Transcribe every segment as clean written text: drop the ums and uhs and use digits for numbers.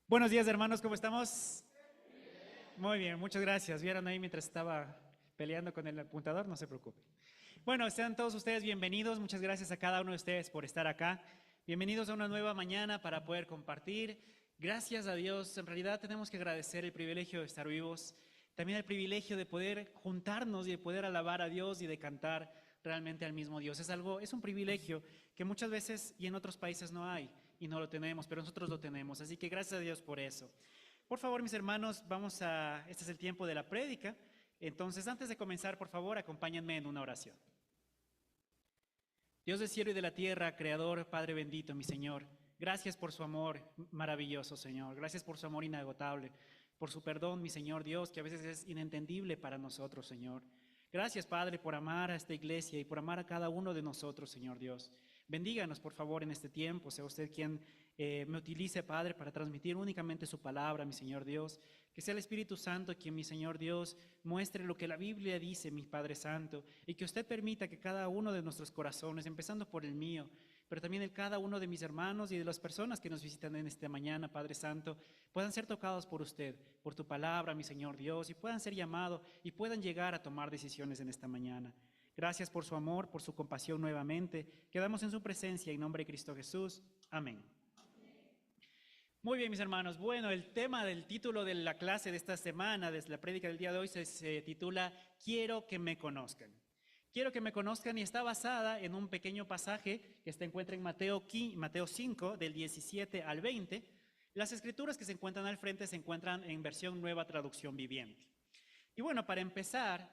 Buenos días, hermanos, ¿cómo estamos? Muy bien, muchas gracias. ¿Vieron ahí mientras estaba peleando con el apuntador? No se preocupe. Bueno, sean todos ustedes bienvenidos. Muchas gracias a cada uno de ustedes por estar acá. Bienvenidos a una nueva mañana para poder compartir. Gracias a Dios. En realidad tenemos que agradecer el privilegio de estar vivos. También el privilegio de poder juntarnos y de poder alabar a Dios y de cantar realmente al mismo Dios. Es un privilegio que muchas veces y en otros países no hay y no lo tenemos, pero nosotros lo tenemos. Así que gracias a Dios por eso. Por favor, mis hermanos, este es el tiempo de la prédica. Entonces, antes de comenzar, por favor, acompáñenme en una oración. Dios del cielo y de la tierra, Creador, Padre bendito, mi Señor, gracias por su amor maravilloso, Señor. Gracias por su amor inagotable, por su perdón, mi Señor Dios, que a veces es inentendible para nosotros, Señor. Gracias, Padre, por amar a esta iglesia y por amar a cada uno de nosotros, Señor Dios. Bendíganos, por favor, en este tiempo. Sea usted quien me utilice, Padre, para transmitir únicamente su palabra, mi Señor Dios. Que sea el Espíritu Santo quien, mi Señor Dios, muestre lo que la Biblia dice, mi Padre Santo, y que usted permita que cada uno de nuestros corazones, empezando por el mío, pero también el cada uno de mis hermanos y de las personas que nos visitan en esta mañana, Padre Santo, puedan ser tocados por usted, por tu palabra, mi Señor Dios, y puedan ser llamados y puedan llegar a tomar decisiones en esta mañana. Gracias por su amor, por su compasión nuevamente. Quedamos en su presencia en nombre de Cristo Jesús. Amén. Muy bien, mis hermanos. Bueno, el tema del título de la clase de esta semana, desde la prédica del día de hoy, se titula Quiero que me conozcan. Quiero que me conozcan y está basada en un pequeño pasaje que se encuentra en Mateo 5, del 17 al 20. Las escrituras que se encuentran al frente se encuentran en versión Nueva Traducción Viviente. Y bueno, para empezar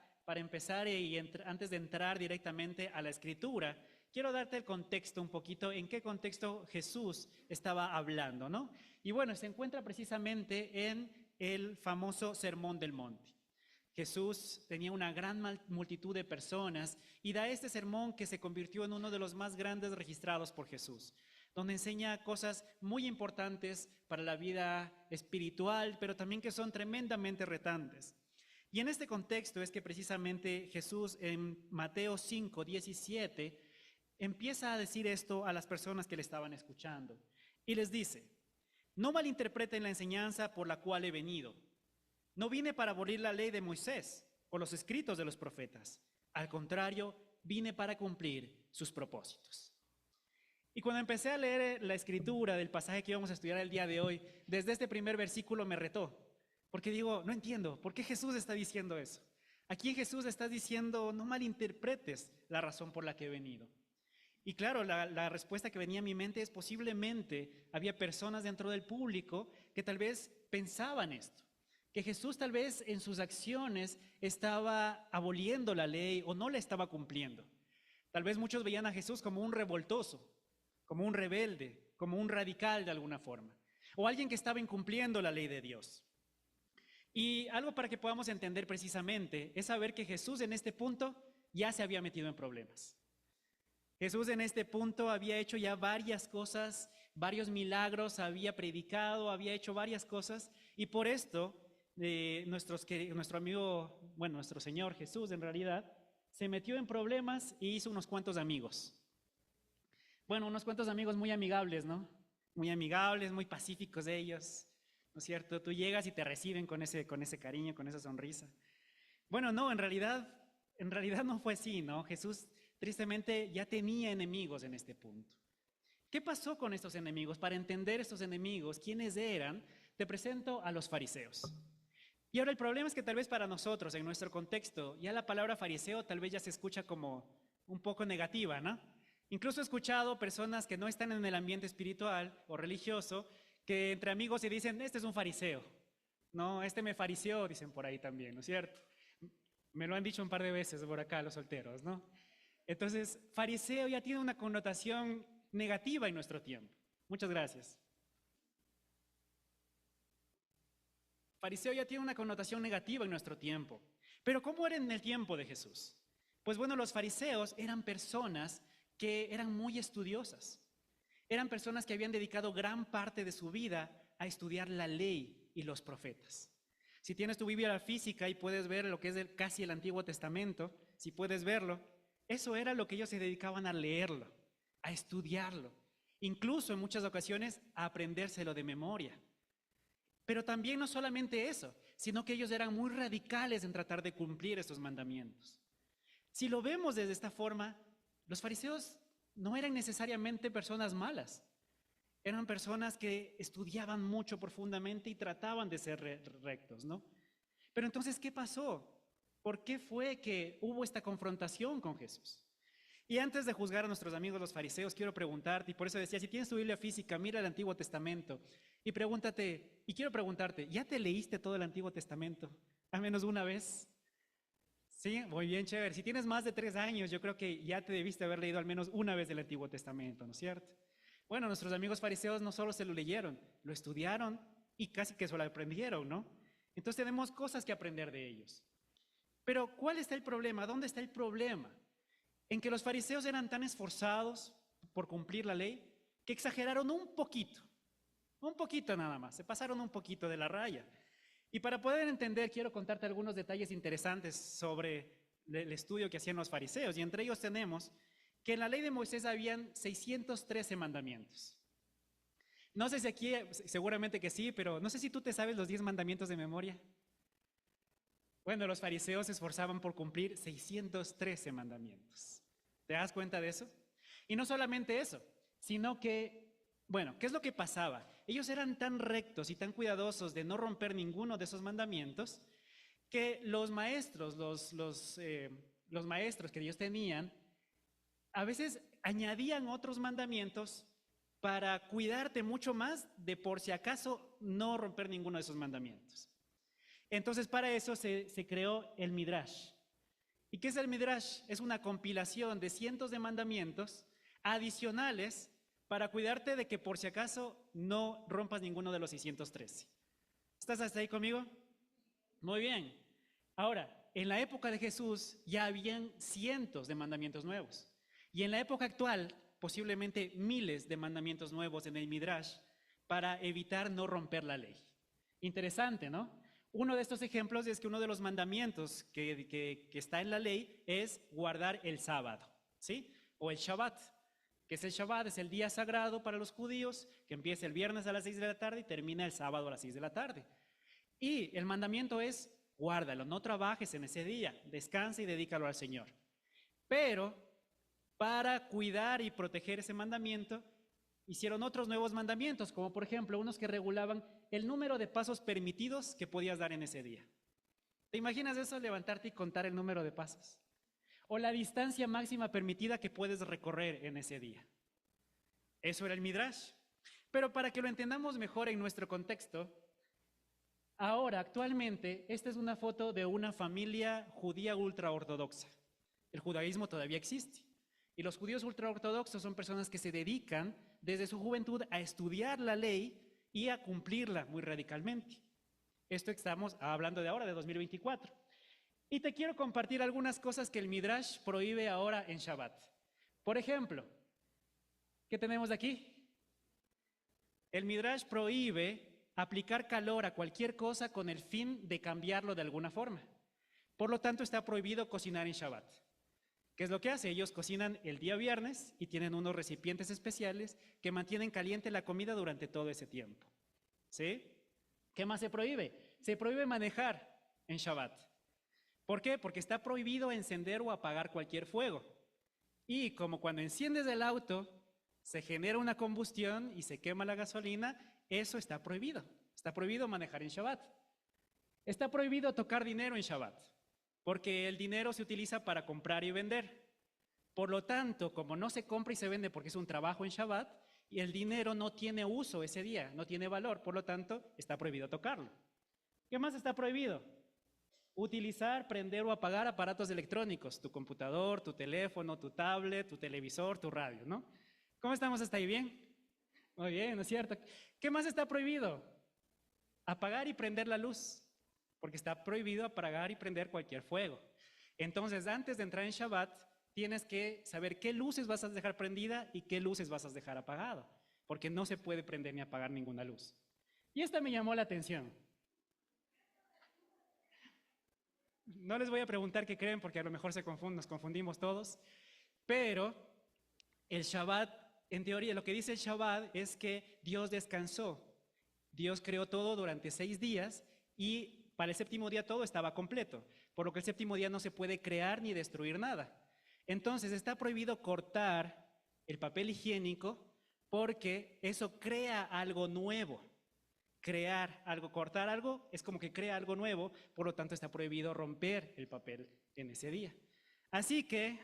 y antes de entrar directamente a la escritura, quiero darte el contexto un poquito, en qué contexto Jesús estaba hablando, ¿no? Y bueno, se encuentra precisamente en el famoso Sermón del Monte. Jesús tenía una gran multitud de personas y da este sermón que se convirtió en uno de los más grandes registrados por Jesús, donde enseña cosas muy importantes para la vida espiritual, pero también que son tremendamente retantes. Y en este contexto es que precisamente Jesús en Mateo 5, 17 empieza a decir esto a las personas que le estaban escuchando. Y les dice, no malinterpreten la enseñanza por la cual he venido. No vine para abolir la ley de Moisés o los escritos de los profetas. Al contrario, vine para cumplir sus propósitos. Y cuando empecé a leer la escritura del pasaje que íbamos a estudiar el día de hoy, desde este primer versículo me retó. Porque digo, no entiendo, ¿por qué Jesús está diciendo eso? Aquí Jesús está diciendo, no malinterpretes la razón por la que he venido. Y claro, la respuesta que venía a mi mente es posiblemente había personas dentro del público que tal vez pensaban esto, que Jesús tal vez en sus acciones estaba aboliendo la ley o no la estaba cumpliendo. Tal vez muchos veían a Jesús como un revoltoso, como un rebelde, como un radical de alguna forma, o alguien que estaba incumpliendo la ley de Dios. Y algo para que podamos entender precisamente es saber que Jesús en este punto ya se había metido en problemas. Jesús en este punto había hecho ya varias cosas, varios milagros, había predicado, había hecho varias cosas y por esto nuestro amigo, bueno, nuestro Señor Jesús en realidad, se metió en problemas y hizo unos cuantos amigos. Bueno, unos cuantos amigos muy amigables, ¿no? Muy amigables, muy pacíficos ellos, ¿no es cierto? Tú llegas y te reciben con ese cariño, con esa sonrisa. Bueno, no, en realidad no fue así, ¿no? Jesús tristemente ya tenía enemigos en este punto. ¿Qué pasó con estos enemigos? Para entender estos enemigos, ¿quiénes eran? Te presento a los fariseos. Y ahora el problema es que tal vez para nosotros, en nuestro contexto, ya la palabra fariseo tal vez ya se escucha como un poco negativa, ¿no? Incluso he escuchado personas que no están en el ambiente espiritual o religioso, que entre amigos se dicen, este es un fariseo. No, este me fariseó, dicen por ahí también, ¿no es cierto? Me lo han dicho un par de veces por acá los solteros, ¿no? Entonces, fariseo ya tiene una connotación negativa en nuestro tiempo. Muchas gracias. Fariseo ya tiene una connotación negativa en nuestro tiempo. Pero ¿cómo era en el tiempo de Jesús? Pues bueno, los fariseos eran personas que eran muy estudiosas. Eran personas que habían dedicado gran parte de su vida a estudiar la ley y los profetas. Si tienes tu Biblia física y puedes ver lo que es casi el Antiguo Testamento, si puedes verlo, eso era lo que ellos se dedicaban a leerlo, a estudiarlo, incluso en muchas ocasiones a aprendérselo de memoria. Pero también no solamente eso, sino que ellos eran muy radicales en tratar de cumplir estos mandamientos. Si lo vemos desde esta forma, los fariseos no eran necesariamente personas malas. Eran personas que estudiaban mucho profundamente y trataban de ser rectos, ¿no? Pero entonces, ¿qué pasó? ¿Por qué fue que hubo esta confrontación con Jesús? Y antes de juzgar a nuestros amigos los fariseos, quiero preguntarte, y por eso decía, si tienes tu Biblia física, mira el Antiguo Testamento y pregúntate, y quiero preguntarte, ¿ya te leíste todo el Antiguo Testamento? ¿Al menos una vez? Sí, muy bien, chévere. Si tienes más de 3 años, yo creo que ya te debiste haber leído al menos una vez el Antiguo Testamento, ¿no es cierto? Bueno, nuestros amigos fariseos no solo se lo leyeron, lo estudiaron y casi que se lo aprendieron, ¿no? Entonces tenemos cosas que aprender de ellos. Pero ¿cuál está el problema? ¿Dónde está el problema? En que los fariseos eran tan esforzados por cumplir la ley que exageraron un poquito nada más, se pasaron un poquito de la raya. Y para poder entender, quiero contarte algunos detalles interesantes sobre el estudio que hacían los fariseos. Y entre ellos tenemos que en la ley de Moisés habían 613 mandamientos. No sé si aquí, seguramente que sí, pero no sé si tú te sabes los 10 mandamientos de memoria. Bueno, los fariseos se esforzaban por cumplir 613 mandamientos. ¿Te das cuenta de eso? Y no solamente eso, sino que, bueno, ¿qué es lo que pasaba? Ellos eran tan rectos y tan cuidadosos de no romper ninguno de esos mandamientos que los maestros, los maestros que ellos tenían, a veces añadían otros mandamientos para cuidarte mucho más de por si acaso no romper ninguno de esos mandamientos. Entonces para eso se creó el Midrash. ¿Y qué es el Midrash? Es una compilación de cientos de mandamientos adicionales para cuidarte de que por si acaso no rompas ninguno de los 613. ¿Estás hasta ahí conmigo? Muy bien. Ahora, en la época de Jesús ya habían cientos de mandamientos nuevos. Y en la época actual, posiblemente miles de mandamientos nuevos en el Midrash para evitar no romper la ley. Interesante, ¿no? Uno de estos ejemplos es que uno de los mandamientos que está en la ley es guardar el sábado, ¿sí? O el Shabbat. ¿Qué es el Shabbat? Es el día sagrado para los judíos que empieza el viernes a las 6 de la tarde y termina el sábado a las 6 de la tarde. Y el mandamiento es guárdalo, no trabajes en ese día, descansa y dedícalo al Señor. Pero para cuidar y proteger ese mandamiento, hicieron otros nuevos mandamientos, como por ejemplo unos que regulaban el número de pasos permitidos que podías dar en ese día. ¿Te imaginas eso, levantarte y contar el número de pasos? O la distancia máxima permitida que puedes recorrer en ese día. Eso era el Midrash. Pero para que lo entendamos mejor en nuestro contexto, ahora, actualmente, esta es una foto de una familia judía ultraortodoxa. El judaísmo todavía existe. Y los judíos ultraortodoxos son personas que se dedican desde su juventud a estudiar la ley y a cumplirla muy radicalmente. Esto estamos hablando de ahora, de 2024. Y te quiero compartir algunas cosas que el Midrash prohíbe ahora en Shabbat. Por ejemplo, ¿qué tenemos aquí? El Midrash prohíbe aplicar calor a cualquier cosa con el fin de cambiarlo de alguna forma. Por lo tanto, está prohibido cocinar en Shabbat. ¿Qué es lo que hace? Ellos cocinan el día viernes y tienen unos recipientes especiales que mantienen caliente la comida durante todo ese tiempo. ¿Sí? ¿Qué más se prohíbe? Se prohíbe manejar en Shabbat. ¿Por qué? Porque está prohibido encender o apagar cualquier fuego. Y como cuando enciendes el auto, se genera una combustión y se quema la gasolina, eso está prohibido. Está prohibido manejar en Shabbat. Está prohibido tocar dinero en Shabbat, porque el dinero se utiliza para comprar y vender. Por lo tanto, como no se compra y se vende porque es un trabajo en Shabbat, y el dinero no tiene uso ese día, no tiene valor, por lo tanto, está prohibido tocarlo. ¿Qué más está prohibido? Utilizar, prender o apagar aparatos electrónicos, tu computador, tu teléfono, tu tablet, tu televisor, tu radio, ¿no? ¿Cómo estamos hasta ahí? ¿Bien? Muy bien, ¿no es cierto? ¿Qué más está prohibido? Apagar y prender la luz, porque está prohibido apagar y prender cualquier fuego. Entonces, antes de entrar en Shabbat, tienes que saber qué luces vas a dejar prendida y qué luces vas a dejar apagado, porque no se puede prender ni apagar ninguna luz. Y esta me llamó la atención. No les voy a preguntar qué creen, porque a lo mejor nos confundimos todos, pero el Shabbat, en teoría, lo que dice el Shabbat es que Dios descansó. Dios creó todo durante 6 días y para el séptimo día todo estaba completo, por lo que el séptimo día no se puede crear ni destruir nada. Entonces está prohibido cortar el papel higiénico porque eso crea algo nuevo. Crear algo, cortar algo, es como que crea algo nuevo, por lo tanto está prohibido romper el papel en ese día. Así que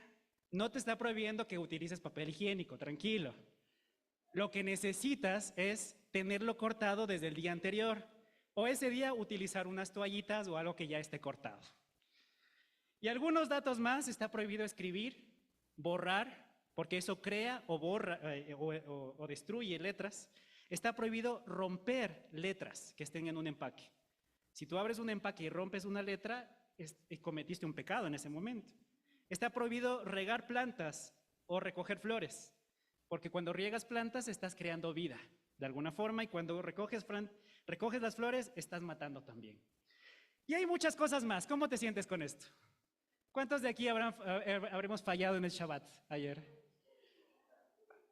no te está prohibiendo que utilices papel higiénico, tranquilo. Lo que necesitas es tenerlo cortado desde el día anterior, o ese día utilizar unas toallitas o algo que ya esté cortado. Y algunos datos más: está prohibido escribir, borrar, porque eso crea o borra o destruye letras. Está prohibido romper letras que estén en un empaque. Si tú abres un empaque y rompes una letra, cometiste un pecado en ese momento. Está prohibido regar plantas o recoger flores, porque cuando riegas plantas estás creando vida de alguna forma, y cuando recoges las flores estás matando también. Y hay muchas cosas más. ¿Cómo te sientes con esto? ¿Cuántos de aquí habremos fallado en el Shabbat ayer?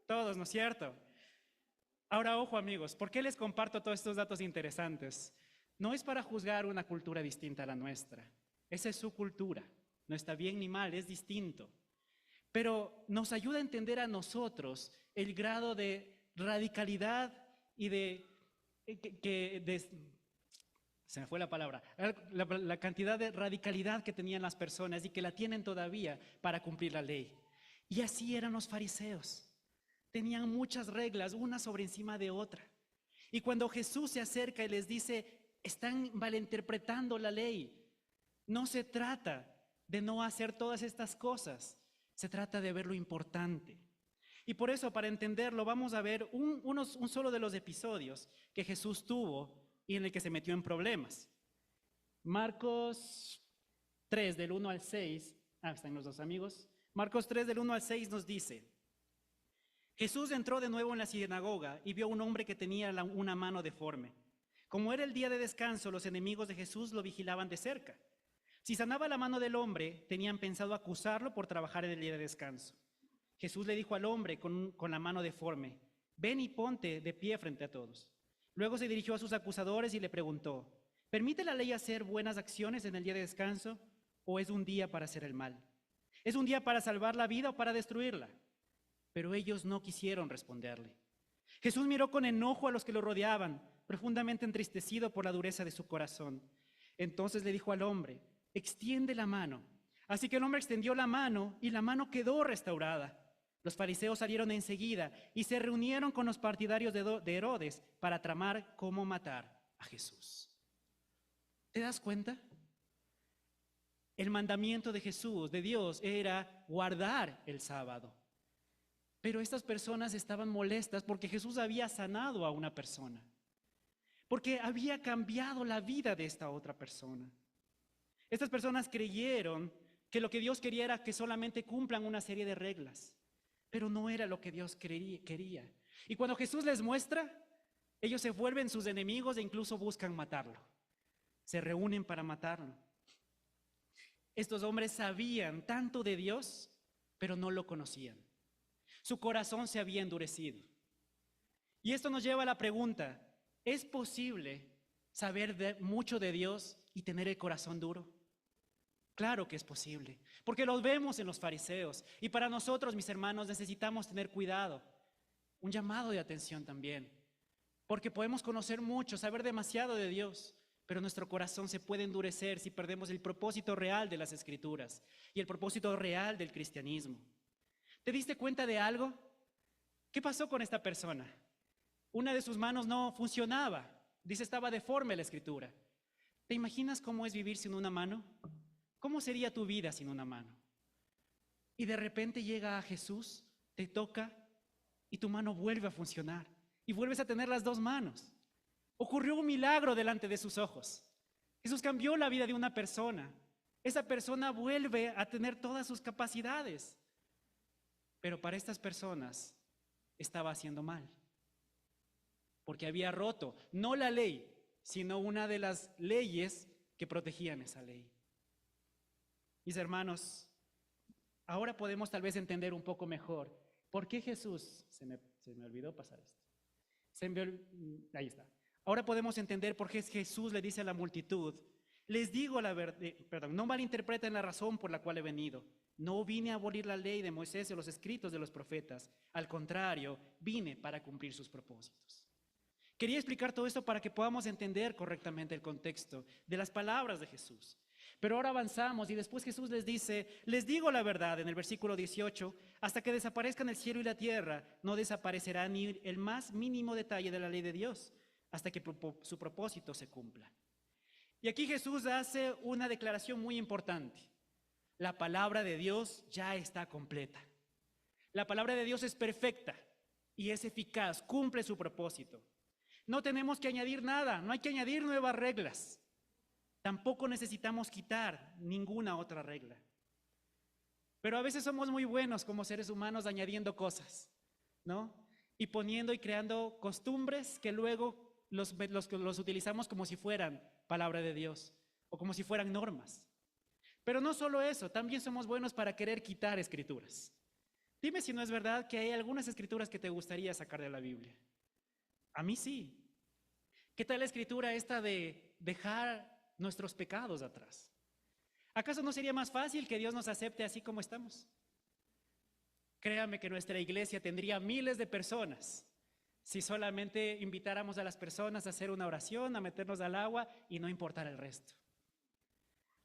Todos, ¿no es cierto? Ahora, ojo amigos, ¿por qué les comparto todos estos datos interesantes? No es para juzgar una cultura distinta a la nuestra. Esa es su cultura. No está bien ni mal, es distinto. Pero nos ayuda a entender a nosotros el grado de radicalidad y se me fue la palabra, la cantidad de radicalidad que tenían las personas y que la tienen todavía para cumplir la ley. Y así eran los fariseos. Tenían muchas reglas, una sobre encima de otra. Y cuando Jesús se acerca y les dice, están malinterpretando la ley, no se trata de no hacer todas estas cosas, se trata de ver lo importante. Y por eso, para entenderlo, vamos a ver un solo de los episodios que Jesús tuvo y en el que se metió en problemas. Marcos 3, del 1 al 6, están los dos amigos. Marcos 3, del 1 al 6 nos dice: Jesús entró de nuevo en la sinagoga y vio a un hombre que tenía una mano deforme. Como era el día de descanso, los enemigos de Jesús lo vigilaban de cerca. Si sanaba la mano del hombre, tenían pensado acusarlo por trabajar en el día de descanso. Jesús le dijo al hombre con la mano deforme: ven y ponte de pie frente a todos. Luego se dirigió a sus acusadores y le preguntó: ¿permite la ley hacer buenas acciones en el día de descanso o es un día para hacer el mal? ¿Es un día para salvar la vida o para destruirla? Pero ellos no quisieron responderle. Jesús miró con enojo a los que lo rodeaban, profundamente entristecido por la dureza de su corazón. Entonces le dijo al hombre: extiende la mano. Así que el hombre extendió la mano y la mano quedó restaurada. Los fariseos salieron enseguida y se reunieron con los partidarios de Herodes para tramar cómo matar a Jesús. ¿Te das cuenta? El mandamiento de Jesús, de Dios, era guardar el sábado. Pero estas personas estaban molestas porque Jesús había sanado a una persona, porque había cambiado la vida de esta otra persona. Estas personas creyeron que lo que Dios quería era que solamente cumplan una serie de reglas, pero no era lo que Dios quería. Y cuando Jesús les muestra, ellos se vuelven sus enemigos e incluso buscan matarlo. Se reúnen para matarlo. Estos hombres sabían tanto de Dios, pero no lo conocían. Su corazón se había endurecido. Y esto nos lleva a la pregunta: ¿es posible saber mucho de Dios y tener el corazón duro? Claro que es posible, porque lo vemos en los fariseos. Y para nosotros, mis hermanos, necesitamos tener cuidado. Un llamado de atención también, porque podemos conocer mucho, saber demasiado de Dios, pero nuestro corazón se puede endurecer si perdemos el propósito real de las Escrituras y el propósito real del cristianismo. ¿Te diste cuenta de algo? ¿Qué pasó con esta persona? Una de sus manos no funcionaba. Dice, estaba deforme la escritura. ¿Te imaginas cómo es vivir sin una mano? ¿Cómo sería tu vida sin una mano? Y de repente llega a Jesús, te toca y tu mano vuelve a funcionar. Y vuelves a tener las dos manos. Ocurrió un milagro delante de sus ojos. Jesús cambió la vida de una persona. Esa persona vuelve a tener todas sus capacidades. Pero para estas personas estaba haciendo mal, porque había roto, no la ley, sino una de las leyes que protegían esa ley. Mis hermanos, ahora podemos tal vez entender un poco mejor por qué Jesús, se me olvidó pasar esto, ahí está. Ahora podemos entender por qué Jesús le dice a la multitud, les digo la verdad, no malinterpreten la razón por la cual he venido. No vine a abolir la ley de Moisés y los escritos de los profetas. Al contrario, vine para cumplir sus propósitos. Quería explicar todo esto para que podamos entender correctamente el contexto de las palabras de Jesús. Pero ahora avanzamos y después Jesús les dice, les digo la verdad en el versículo 18, hasta que desaparezcan el cielo y la tierra, no desaparecerá ni el más mínimo detalle de la ley de Dios, hasta que su propósito se cumpla. Y aquí Jesús hace una declaración muy importante. La palabra de Dios ya está completa. La palabra de Dios es perfecta y es eficaz, cumple su propósito. No tenemos que añadir nada, no hay que añadir nuevas reglas. Tampoco necesitamos quitar ninguna otra regla. Pero a veces somos muy buenos como seres humanos añadiendo cosas, ¿no? Y poniendo y creando costumbres que luego los utilizamos como si fueran palabra de Dios o como si fueran normas. Pero no solo eso, también somos buenos para querer quitar escrituras. Dime si no es verdad que hay algunas escrituras que te gustaría sacar de la Biblia. A mí sí. ¿Qué tal la escritura esta de dejar nuestros pecados atrás? ¿Acaso no sería más fácil que Dios nos acepte así como estamos? Créame que nuestra iglesia tendría miles de personas si solamente invitáramos a las personas a hacer una oración, a meternos al agua y no importar el resto.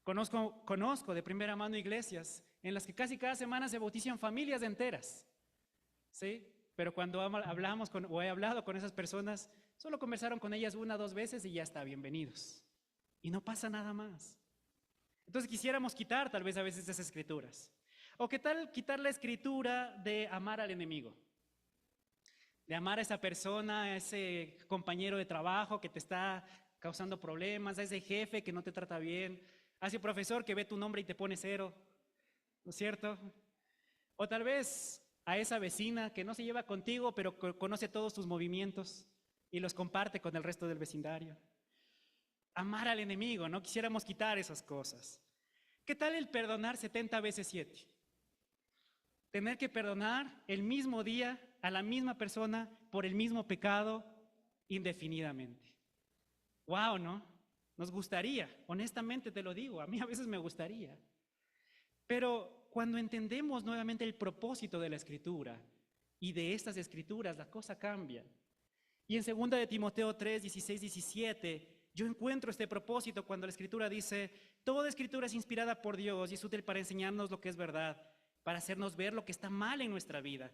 Conozco de primera mano iglesias en las que casi cada semana se bautizan familias enteras, ¿sí? Pero cuando he hablado con esas personas, solo conversaron con ellas 1 o 2 veces y ya está, bienvenidos. Y no pasa nada más. Entonces quisiéramos quitar tal vez a veces esas escrituras. ¿O qué tal quitar la escritura de amar al enemigo? De amar a esa persona, a ese compañero de trabajo que te está causando problemas, a ese jefe que no te trata bien, a ese profesor que ve tu nombre y te pone 0, ¿no es cierto? O tal vez a esa vecina que no se lleva contigo, pero conoce todos tus movimientos y los comparte con el resto del vecindario. Amar al enemigo, no quisiéramos quitar esas cosas. ¿Qué tal el perdonar 70 veces 7? Tener que perdonar el mismo día a la misma persona por el mismo pecado indefinidamente. ¡Wow!, ¿no? Nos gustaría, honestamente te lo digo, a mí a veces me gustaría. Pero cuando entendemos nuevamente el propósito de la Escritura y de estas Escrituras, la cosa cambia. Y en 2 de Timoteo 3, 16, 17, yo encuentro este propósito cuando la Escritura dice, toda Escritura es inspirada por Dios y es útil para enseñarnos lo que es verdad, para hacernos ver lo que está mal en nuestra vida.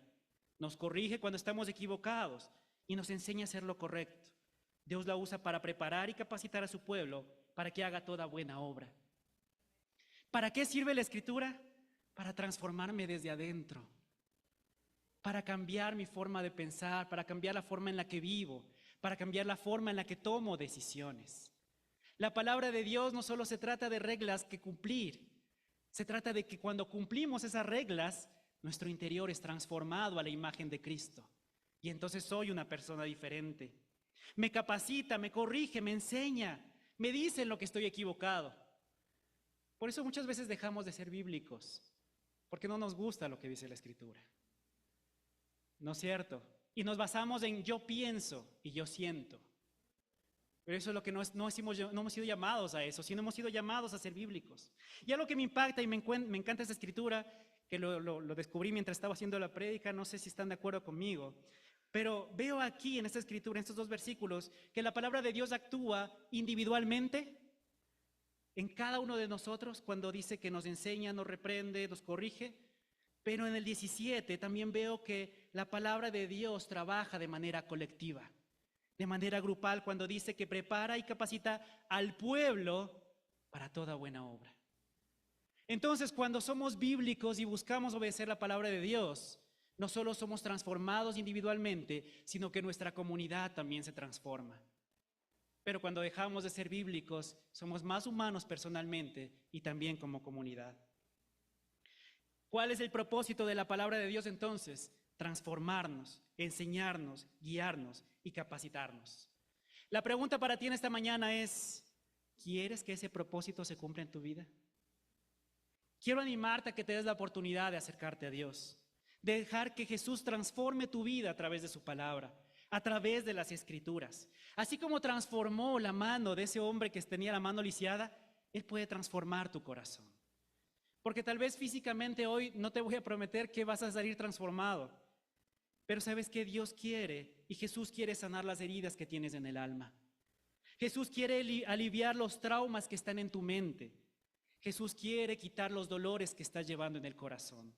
Nos corrige cuando estamos equivocados y nos enseña a hacer lo correcto. Dios la usa para preparar y capacitar a su pueblo para que haga toda buena obra. ¿Para qué sirve la Escritura? Para transformarme desde adentro, para cambiar mi forma de pensar, para cambiar la forma en la que vivo, para cambiar la forma en la que tomo decisiones. La palabra de Dios no solo se trata de reglas que cumplir, se trata de que cuando cumplimos esas reglas, nuestro interior es transformado a la imagen de Cristo. Y entonces soy una persona diferente. Me capacita, me corrige, me enseña, me dice en lo que estoy equivocado. Por eso muchas veces dejamos de ser bíblicos, porque no nos gusta lo que dice la Escritura. ¿No es cierto? Y nos basamos en yo pienso y yo siento. Pero eso es lo que no hemos sido llamados a eso, sino hemos sido llamados a ser bíblicos. Y algo que me impacta y me encanta esta escritura, que lo descubrí mientras estaba haciendo la prédica, no sé si están de acuerdo conmigo, pero veo aquí en esta escritura, en estos 2 versículos, que la palabra de Dios actúa individualmente en cada uno de nosotros cuando dice que nos enseña, nos reprende, nos corrige. Pero en el 17 también veo que la palabra de Dios trabaja de manera colectiva, de manera grupal, cuando dice que prepara y capacita al pueblo para toda buena obra. Entonces, cuando somos bíblicos y buscamos obedecer la palabra de Dios, no solo somos transformados individualmente, sino que nuestra comunidad también se transforma. Pero cuando dejamos de ser bíblicos, somos más humanos personalmente y también como comunidad. ¿Cuál es el propósito de la palabra de Dios entonces? Transformarnos, enseñarnos, guiarnos y capacitarnos. La pregunta para ti en esta mañana es, ¿quieres que ese propósito se cumpla en tu vida? Quiero animarte a que te des la oportunidad de acercarte a Dios, de dejar que Jesús transforme tu vida a través de su palabra, a través de las Escrituras. Así como transformó la mano de ese hombre que tenía la mano lisiada, Él puede transformar tu corazón. Porque tal vez físicamente hoy no te voy a prometer que vas a salir transformado, pero sabes que Dios quiere y Jesús quiere sanar las heridas que tienes en el alma. Jesús quiere aliviar los traumas que están en tu mente. Jesús quiere quitar los dolores que estás llevando en el corazón.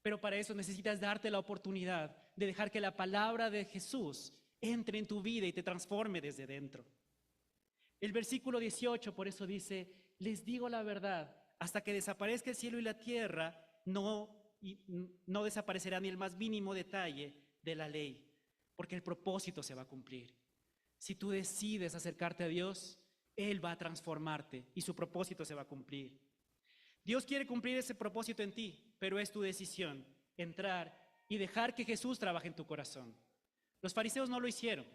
Pero para eso necesitas darte la oportunidad de dejar que la palabra de Jesús entre en tu vida y te transforme desde dentro. El versículo 18 por eso dice: les digo la verdad, hasta que desaparezca el cielo y la tierra, no desaparecerá ni el más mínimo detalle de la ley, porque el propósito se va a cumplir. Si tú decides acercarte a Dios, Él va a transformarte y su propósito se va a cumplir. Dios quiere cumplir ese propósito en ti, pero es tu decisión entrar y dejar que Jesús trabaje en tu corazón. Los fariseos no lo hicieron.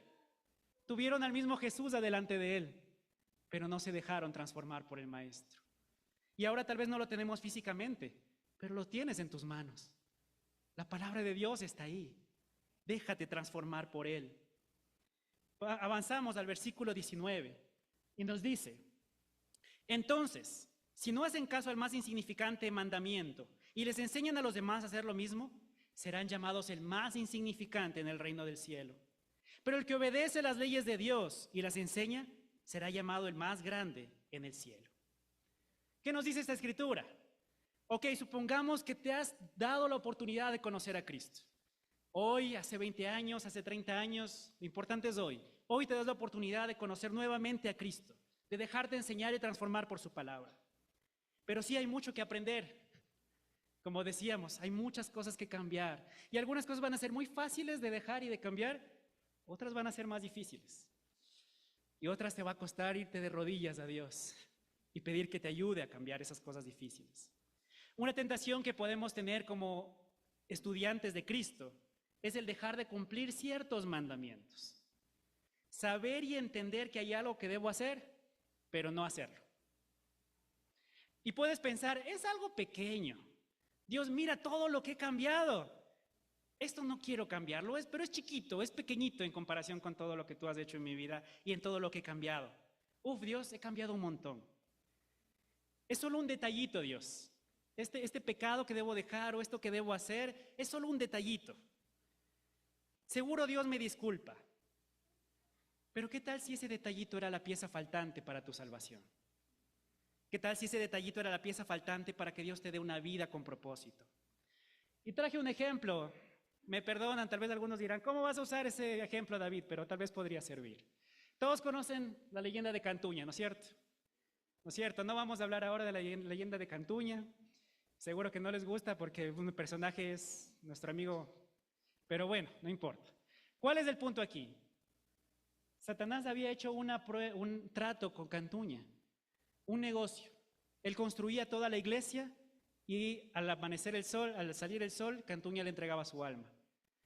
Tuvieron al mismo Jesús adelante de Él, pero no se dejaron transformar por el Maestro. Y ahora tal vez no lo tenemos físicamente, pero lo tienes en tus manos. La palabra de Dios está ahí. Déjate transformar por Él. Avanzamos al versículo 19 y nos dice: entonces, si no hacen caso al más insignificante mandamiento y les enseñan a los demás a hacer lo mismo, serán llamados el más insignificante en el reino del cielo. Pero el que obedece las leyes de Dios y las enseña, será llamado el más grande en el cielo. ¿Qué nos dice esta escritura? Ok, supongamos que te has dado la oportunidad de conocer a Cristo. Hoy, hace 20 años, hace 30 años, lo importante es hoy. Hoy te das la oportunidad de conocer nuevamente a Cristo, de dejarte enseñar y transformar por su palabra. Pero sí hay mucho que aprender. Como decíamos, hay muchas cosas que cambiar. Y algunas cosas van a ser muy fáciles de dejar y de cambiar, otras van a ser más difíciles. Y otras te va a costar irte de rodillas a Dios y pedir que te ayude a cambiar esas cosas difíciles. Una tentación que podemos tener como estudiantes de Cristo es el dejar de cumplir ciertos mandamientos. Saber y entender que hay algo que debo hacer, pero no hacerlo. Y puedes pensar, es algo pequeño. Dios, mira todo lo que he cambiado. Esto no quiero cambiarlo, pero es chiquito, es pequeñito en comparación con todo lo que tú has hecho en mi vida y en todo lo que he cambiado. Dios, he cambiado un montón. Es solo un detallito, Dios. Este pecado que debo dejar o esto que debo hacer es solo un detallito. Seguro Dios me disculpa. Pero ¿qué tal si ese detallito era la pieza faltante para tu salvación? ¿Qué tal si ese detallito era la pieza faltante para que Dios te dé una vida con propósito? Y traje un ejemplo. Me perdonan, tal vez algunos dirán, ¿cómo vas a usar ese ejemplo, David? Pero tal vez podría servir. Todos conocen la leyenda de Cantuña, ¿no es cierto? ¿No es cierto? No vamos a hablar ahora de la leyenda de Cantuña. Seguro que no les gusta porque un personaje es nuestro amigo, pero bueno, no importa. ¿Cuál es el punto aquí? Satanás había hecho un trato con Cantuña, un negocio. Él construía toda la iglesia y al amanecer el sol, al salir el sol, Cantuña le entregaba su alma.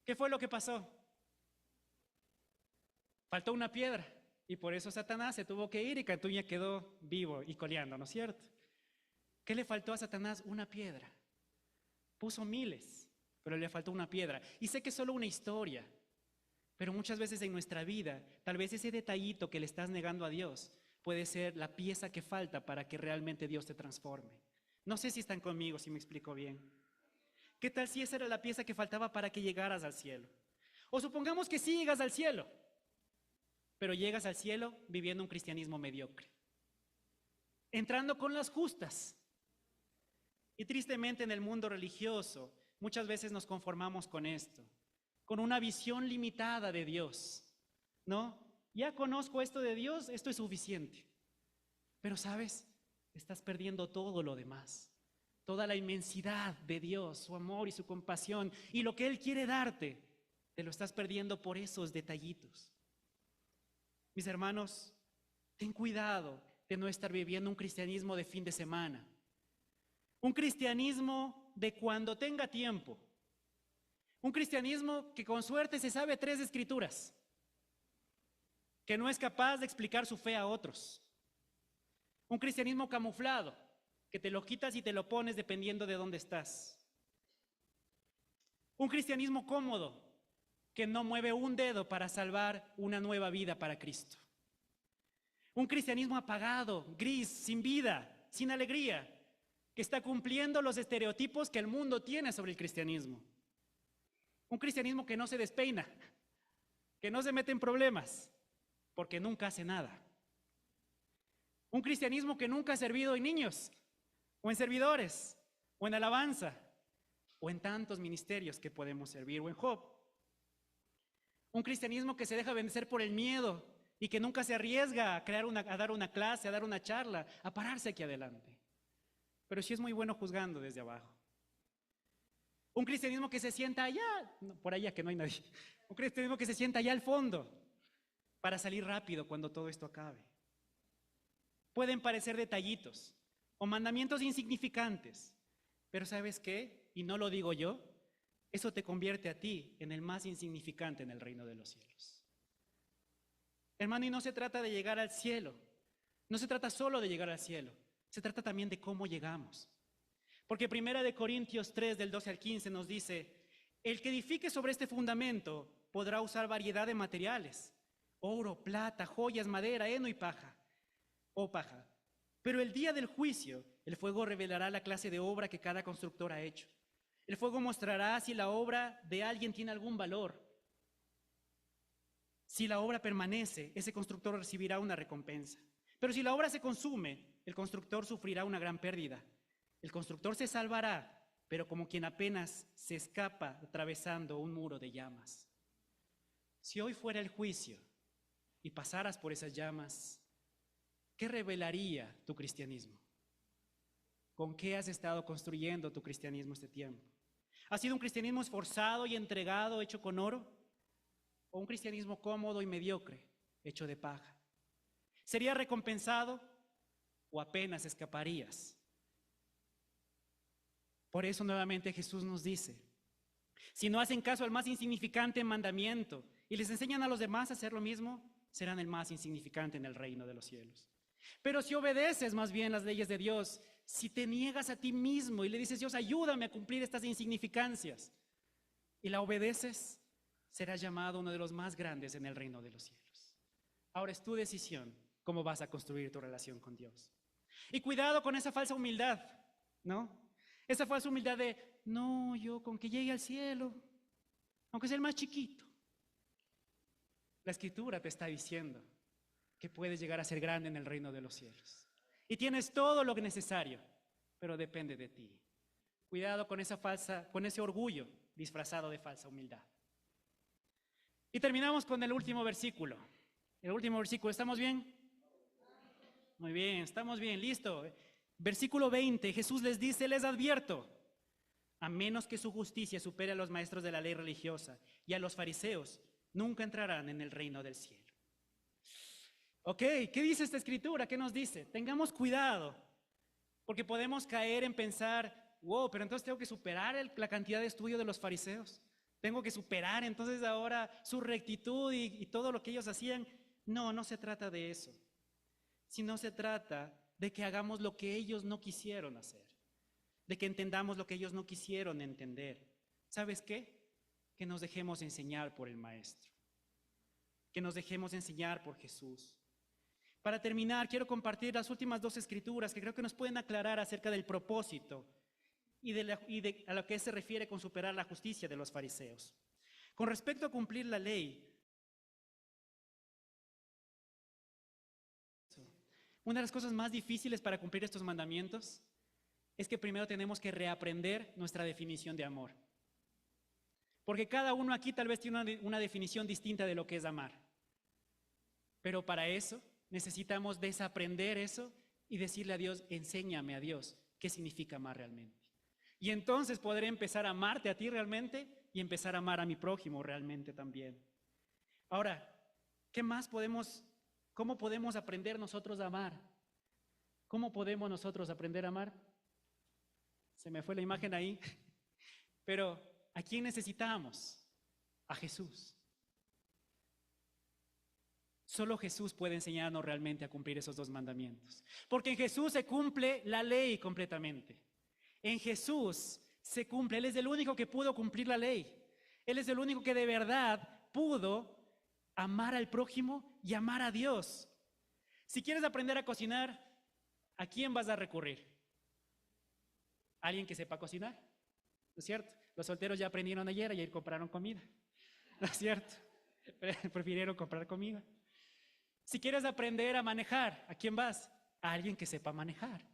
¿Qué fue lo que pasó? Faltó una piedra y por eso Satanás se tuvo que ir y Cantuña quedó vivo y coleando, ¿no es cierto? ¿Qué le faltó a Satanás? Una piedra. Puso miles, pero le faltó una piedra. Y sé que es solo una historia, pero muchas veces en nuestra vida, tal vez ese detallito que le estás negando a Dios puede ser la pieza que falta para que realmente Dios te transforme. No sé si están conmigo, si me explico bien. ¿Qué tal si esa era la pieza que faltaba para que llegaras al cielo? O supongamos que sí llegas al cielo, pero llegas al cielo viviendo un cristianismo mediocre, entrando con las justas. Y tristemente en el mundo religioso muchas veces nos conformamos con esto, con una visión limitada de Dios, ¿no? Ya conozco esto de Dios, esto es suficiente. Pero ¿sabes? Estás perdiendo todo lo demás, toda la inmensidad de Dios, su amor y su compasión y lo que Él quiere darte, te lo estás perdiendo por esos detallitos. Mis hermanos, ten cuidado de no estar viviendo un cristianismo de fin de semana. Un cristianismo de cuando tenga tiempo. Un cristianismo que con suerte se sabe 3 escrituras. Que no es capaz de explicar su fe a otros. Un cristianismo camuflado, que te lo quitas y te lo pones dependiendo de dónde estás. Un cristianismo cómodo, que no mueve un dedo para salvar una nueva vida para Cristo. Un cristianismo apagado, gris, sin vida, sin alegría, que está cumpliendo los estereotipos que el mundo tiene sobre el cristianismo. Un cristianismo que no se despeina, que no se mete en problemas, porque nunca hace nada. Un cristianismo que nunca ha servido en niños, o en servidores, o en alabanza, o en tantos ministerios que podemos servir, o en Job. Un cristianismo que se deja vencer por el miedo y que nunca se arriesga a dar una clase, a dar una charla, a pararse aquí adelante. Pero sí es muy bueno juzgando desde abajo. Un cristianismo que se sienta allá, no, por allá que no hay nadie. Un cristianismo que se sienta allá al fondo para salir rápido cuando todo esto acabe. Pueden parecer detallitos o mandamientos insignificantes, pero ¿sabes qué? Y no lo digo yo, eso te convierte a ti en el más insignificante en el reino de los cielos. Hermano, y no se trata de llegar al cielo, no se trata solo de llegar al cielo, se trata también de cómo llegamos. Porque 1 Corintios 3, del 12 al 15 nos dice, el que edifique sobre este fundamento podrá usar variedad de materiales, oro, plata, joyas, madera, heno y paja. Pero el día del juicio, el fuego revelará la clase de obra que cada constructor ha hecho. El fuego mostrará si la obra de alguien tiene algún valor. Si la obra permanece, ese constructor recibirá una recompensa. Pero si la obra se consume, el constructor sufrirá una gran pérdida. El constructor se salvará, pero como quien apenas se escapa atravesando un muro de llamas. Si hoy fuera el juicio y pasaras por esas llamas, ¿qué revelaría tu cristianismo? ¿Con qué has estado construyendo tu cristianismo este tiempo? ¿Ha sido un cristianismo esforzado y entregado, hecho con oro? ¿O un cristianismo cómodo y mediocre, hecho de paja? ¿Sería recompensado o apenas escaparías? Por eso nuevamente Jesús nos dice, si no hacen caso al más insignificante mandamiento y les enseñan a los demás a hacer lo mismo, serán el más insignificante en el reino de los cielos. Pero si obedeces más bien las leyes de Dios, si te niegas a ti mismo y le dices, Dios, ayúdame a cumplir estas insignificancias, y la obedeces, serás llamado uno de los más grandes en el reino de los cielos. Ahora es tu decisión cómo vas a construir tu relación con Dios. Y cuidado con esa falsa humildad, ¿no? Esa falsa humildad de, no, yo con que llegue al cielo, aunque sea el más chiquito. La Escritura te está diciendo que puedes llegar a ser grande en el reino de los cielos. Y tienes todo lo necesario, pero depende de ti. Cuidado con ese orgullo disfrazado de falsa humildad. Y terminamos con el último versículo. El último versículo, ¿estamos bien? Muy bien, estamos bien, listo. Versículo 20, Jesús les dice, les advierto, a menos que su justicia supere a los maestros de la ley religiosa y a los fariseos, nunca entrarán en el reino del cielo. Ok, ¿qué dice esta escritura? ¿Qué nos dice? Tengamos cuidado, porque podemos caer en pensar, wow, pero entonces tengo que superar la cantidad de estudio de los fariseos. Tengo que superar entonces ahora su rectitud y todo lo que ellos hacían. No, no se trata de eso, sino se trata de que hagamos lo que ellos no quisieron hacer, de que entendamos lo que ellos no quisieron entender. ¿Sabes qué? Que nos dejemos enseñar por el Maestro, que nos dejemos enseñar por Jesús. Para terminar, quiero compartir las últimas dos escrituras que creo que nos pueden aclarar acerca del propósito y a lo que se refiere con superar la justicia de los fariseos. Con respecto a cumplir la ley, una de las cosas más difíciles para cumplir estos mandamientos es que primero tenemos que reaprender nuestra definición de amor. Porque cada uno aquí tal vez tiene una definición distinta de lo que es amar. Pero para eso necesitamos desaprender eso y decirle a Dios, enséñame a Dios qué significa amar realmente. Y entonces podré empezar a amarte a ti realmente y empezar a amar a mi prójimo realmente también. Ahora, ¿cómo podemos aprender nosotros a amar? ¿Cómo podemos nosotros aprender a amar? Se me fue la imagen ahí. Pero, ¿a quién necesitamos? A Jesús. Solo Jesús puede enseñarnos realmente a cumplir esos dos mandamientos. Porque en Jesús se cumple la ley completamente. En Jesús se cumple. Él es el único que pudo cumplir la ley. Él es el único que de verdad pudo amar al prójimo y amar a Dios. Si quieres aprender a cocinar, ¿a quién vas a recurrir? ¿Alguien que sepa cocinar? ¿No es cierto? Los solteros ya aprendieron ayer y compraron comida. ¿No es cierto? Prefirieron comprar comida. Si quieres aprender a manejar, ¿a quién vas? A alguien que sepa manejar.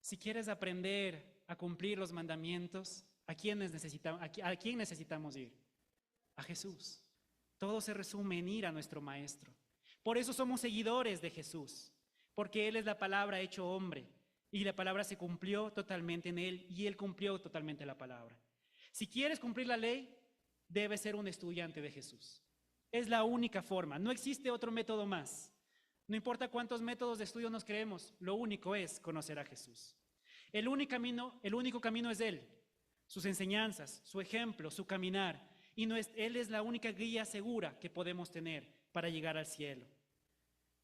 Si quieres aprender a cumplir los mandamientos, ¿a quién necesitamos ir? A Jesús. Todo se resume en ir a nuestro Maestro. Por eso somos seguidores de Jesús, porque Él es la palabra hecho hombre, y la palabra se cumplió totalmente en Él, y Él cumplió totalmente la palabra. Si quieres cumplir la ley, debes ser un estudiante de Jesús. Es la única forma, no existe otro método más. No importa cuántos métodos de estudio nos creemos, lo único es conocer a Jesús. El único camino es Él, sus enseñanzas, su ejemplo, su caminar. Y Él es la única guía segura que podemos tener para llegar al cielo.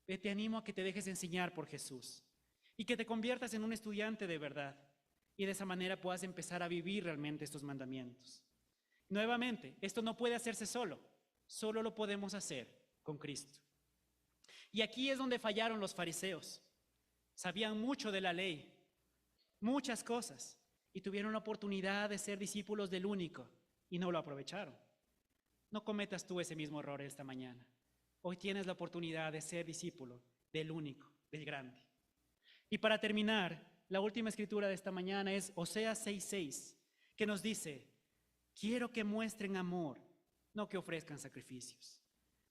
Te animo a que te dejes enseñar por Jesús y que te conviertas en un estudiante de verdad y de esa manera puedas empezar a vivir realmente estos mandamientos. Nuevamente, esto no puede hacerse solo lo podemos hacer con Cristo. Y aquí es donde fallaron los fariseos. Sabían mucho de la ley, muchas cosas, y tuvieron la oportunidad de ser discípulos del único y no lo aprovecharon. No cometas tú ese mismo error esta mañana. Hoy tienes la oportunidad de ser discípulo del único, del grande. Y para terminar, la última escritura de esta mañana es Oseas 6:6, que nos dice: quiero que muestren amor, no que ofrezcan sacrificios.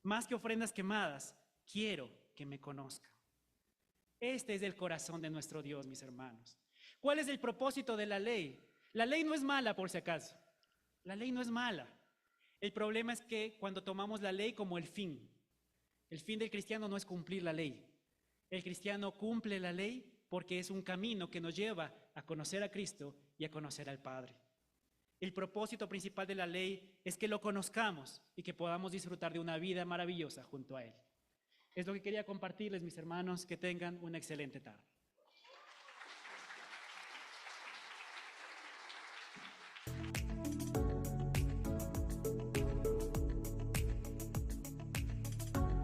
Más que ofrendas quemadas, quiero que me conozcan. Este es el corazón de nuestro Dios, mis hermanos. ¿Cuál es el propósito de la ley? La ley no es mala, por si acaso. La ley no es mala. El problema es que cuando tomamos la ley como el fin del cristiano no es cumplir la ley. El cristiano cumple la ley porque es un camino que nos lleva a conocer a Cristo y a conocer al Padre. El propósito principal de la ley es que lo conozcamos y que podamos disfrutar de una vida maravillosa junto a Él. Es lo que quería compartirles, mis hermanos, que tengan una excelente tarde.